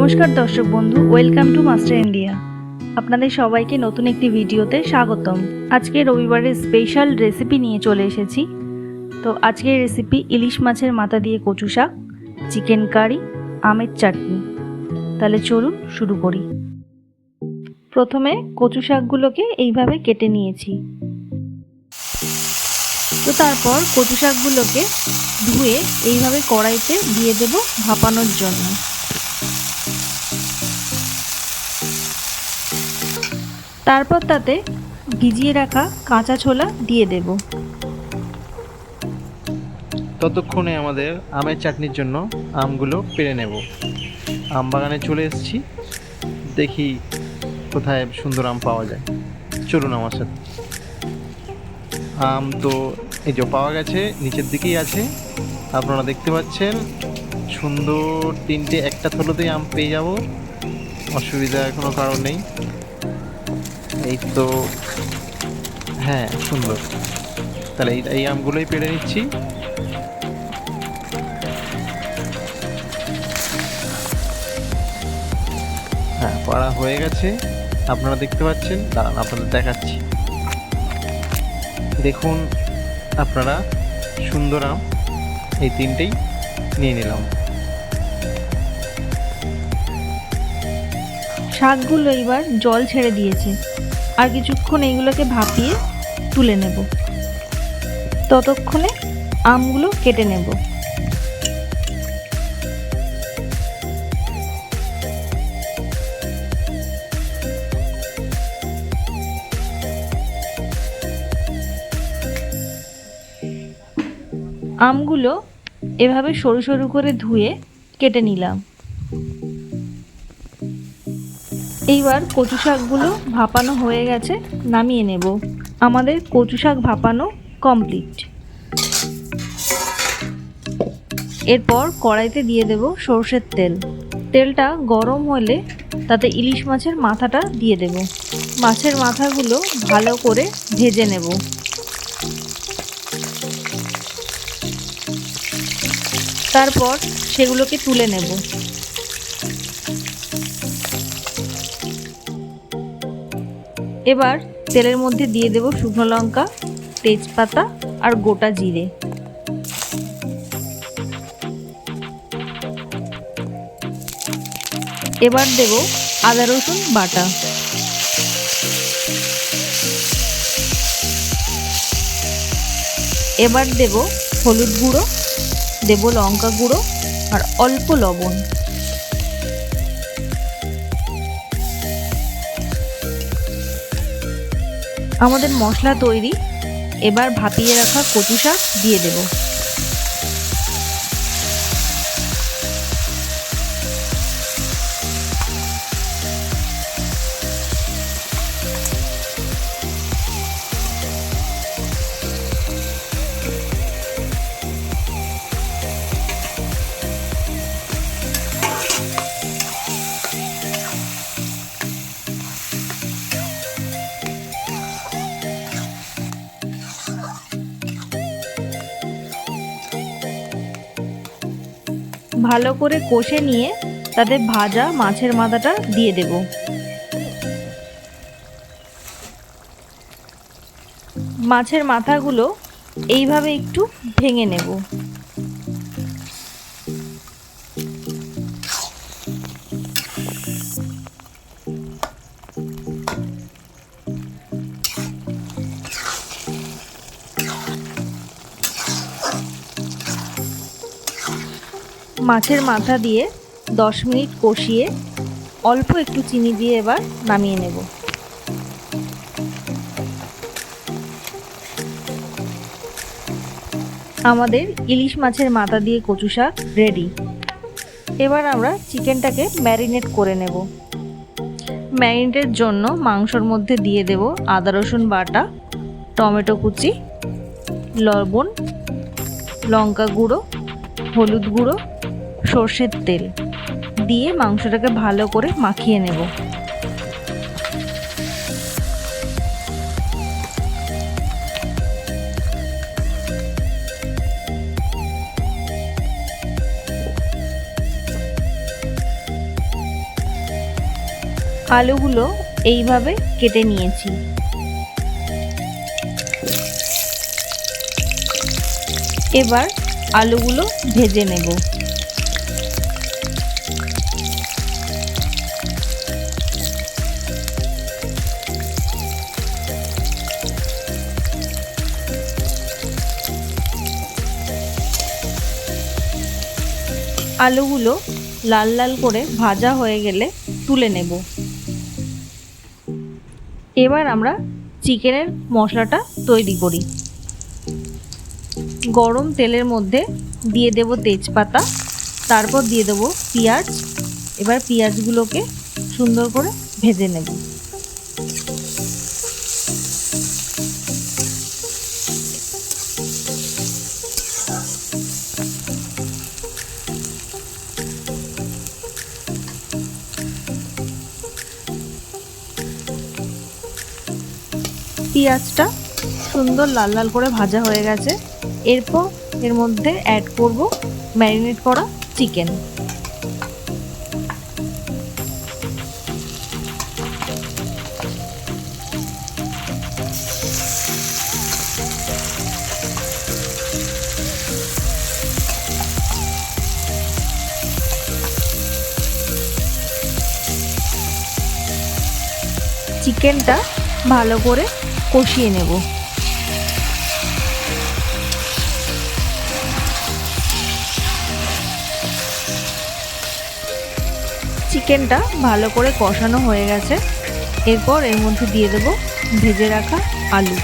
নমস্কার দর্শক বন্ধু, ওয়েলকাম টু মাস্টার ইন্ডিয়া। আপনাদের সবাইকে নতুন একটি ভিডিওতে স্বাগতম। আজকে রবিবারের স্পেশাল রেসিপি নিয়ে চলে এসেছি। তো আজকের রেসিপি ইলিশ মাছের মাথা দিয়ে কচু শাক, চিকেন কারি, আমের চাটনি। তাহলে চলুন শুরু করি। প্রথমে কচু শাকগুলোকে এইভাবে কেটে নিয়েছি। তো তারপর কচু শাকগুলোকে ধুয়ে এইভাবে কড়াইতে দিয়ে দেব ভাপানোর জন্য। তারপর তাতে ভিজিয়ে রাখা কাঁচা ছোলা দিয়ে দেব। ততক্ষণে আমাদের আমের চাটনির জন্য আমগুলো পেড়ে নেব। আম বাগানে চলে এসেছি, দেখি কোথায় সুন্দর আম পাওয়া যায়। চলুন আমার সাথে। আম তো এই যে পাওয়া গেছে, নিচের দিকেই আছে, আপনারা দেখতে পাচ্ছেন। সুন্দর তিনটে একটা থলোতেই আম পেয়ে যাব, অসুবিধার কোনো কারণ নেই। এই তো, হ্যাঁ সুন্দর। তাহলে এই আমগুলোই পেড়ে নিচ্ছি। হ্যাঁ, পাড়া হয়ে গেছে, আপনারা দেখতে পাচ্ছেন। দাঁড়ান আপনাদের দেখাচ্ছি। দেখুন আপনারা, সুন্দর আম এই তিনটেই নিয়ে নিলাম। শাকগুলো এবার জল ছেড়ে দিয়েছে, আর কিছুক্ষণ এইগুলোকে ভাপিয়ে তুলে নেব। ততক্ষণে আমগুলো কেটে নেব। আমগুলো এভাবে সরু সরু করে ধুয়ে কেটে নিলাম। এইবার কচু শাকগুলো ভাপানো হয়ে গেছে, নামিয়ে নেব। আমাদের কচু শাক ভাপানো কমপ্লিট। এরপর কড়াইতে দিয়ে দেব সরষের তেল। তেলটা গরম হলে তাতে ইলিশ মাছের মাথাটা দিয়ে দেব। মাছের মাথাগুলো ভালো করে ভেজে নেব। তারপর সেগুলোকে তুলে নেব। এবার তেলের মধ্যে দিয়ে দেব শুকনো লঙ্কা, তেজপাতা আর গোটা জিরে। এবার দেব আদা রসুন বাটা। এবার দেব হলুদ গুঁড়ো, দেব লঙ্কা গুঁড়ো আর অল্প লবণ। আমাদের মশলা তৈরি। এবার ভাপিয়ে রাখা কচু শাক দিয়ে দেব। ভালো করে কষে নিয়ে তাতে ভাজা মাছের মাথাটা দিয়ে দেব। মাছের মাথাগুলো এইভাবে একটু ভেঙে নেব। মাছের মাথা দিয়ে 10 মিনিট কষিয়ে অল্প একটু চিনি দিয়ে এবার নামিয়ে নেব। আমাদের ইলিশ মাছের মাথা দিয়ে কচু শাক রেডি। এবার আমরা চিকেনটাকে ম্যারিনেট করে নেব। ম্যারিনেটের জন্য মাংসর মধ্যে দিয়ে দেব আদা রসুন বাটা, টমেটো কুচি, লবণ, লঙ্কা গুঁড়ো, হলুদ গুঁড়ো, সর্ষের তেল দিয়ে মাংসটাকে ভালো করে মাখিয়ে নেব। আলুগুলো এইভাবে কেটে নিয়েছি। এবার আলুগুলো ভেজে নেব। আলুগুলো লাল লাল করে ভাজা হয়ে গেলে তুলে নেব। এবার আমরা চিকেনের মশলাটা তৈরি করি। গরম তেলের মধ্যে দিয়ে দেব তেজপাতা, তারপর দিয়ে দেব পেঁয়াজ। এবার পেঁয়াজগুলোকে সুন্দর করে ভেজে নেব। পেঁয়াজটা সুন্দর লাল লাল করে ভাজা হয়ে গেছে। এরপর এর মধ্যে অ্যাড করব ম্যারিনেট করা চিকেন। চিকেনটা ভালো করে কষিয়ে নেব। চিকেনটা ভালো করে কষানো হয়ে গেছে। এরপর এর মধ্যে দিয়ে দেব ভেজে রাখা আলু।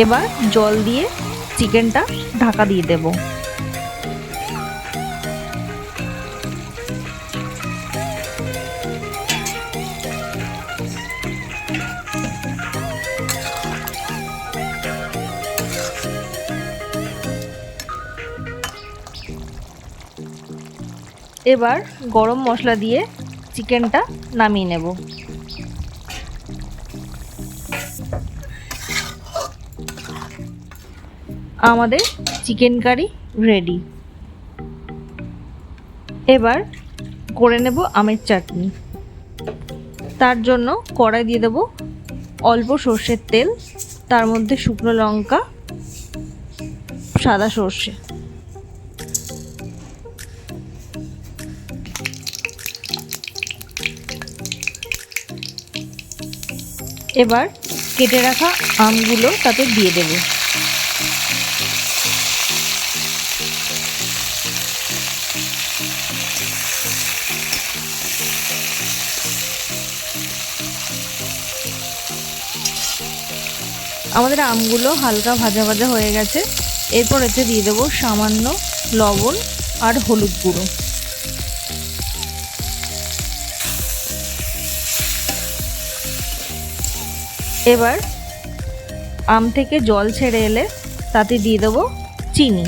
এবার জল দিয়ে চিকেনটা ঢাকা দিয়ে দেব। এবার গরম মশলা দিয়ে চিকেনটা নামিয়ে নেব। আমাদের চিকেন কারি রেডি। এবার করে নেব আমের চাটনি। তার জন্য কড়াই দিয়ে দেব অল্প সর্ষের তেল, তার মধ্যে শুকনো লঙ্কা, সাদা সর্ষে। এবার কেটে রাখা আমগুলো তাতে দিয়ে দেব। আমাদের আমগুলো হালকা ভাজা ভাজা হয়ে গেছে। এরপর এতে দিয়ে দেবো সামান্য লবণ আর হলুদ গুঁড়ো। এবার আম থেকে জল ছেড়ে এলে তাতে দিয়ে দেবো চিনি।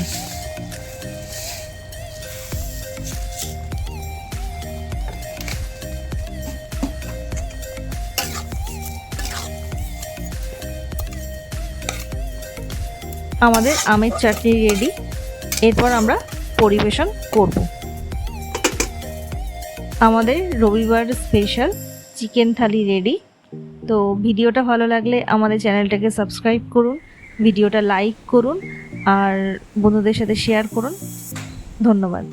আমাদের আমের চাটনি রেডি। এরপর আমরা পরিবেশন করব। আমাদের রবিবার স্পেশাল চিকেন থালি রেডি। তো ভিডিওটা ভালো লাগলে আমাদের চ্যানেলটাকে সাবস্ক্রাইব করুন, ভিডিওটা লাইক করুন আর বন্ধুদের সাথে শেয়ার করুন। ধন্যবাদ।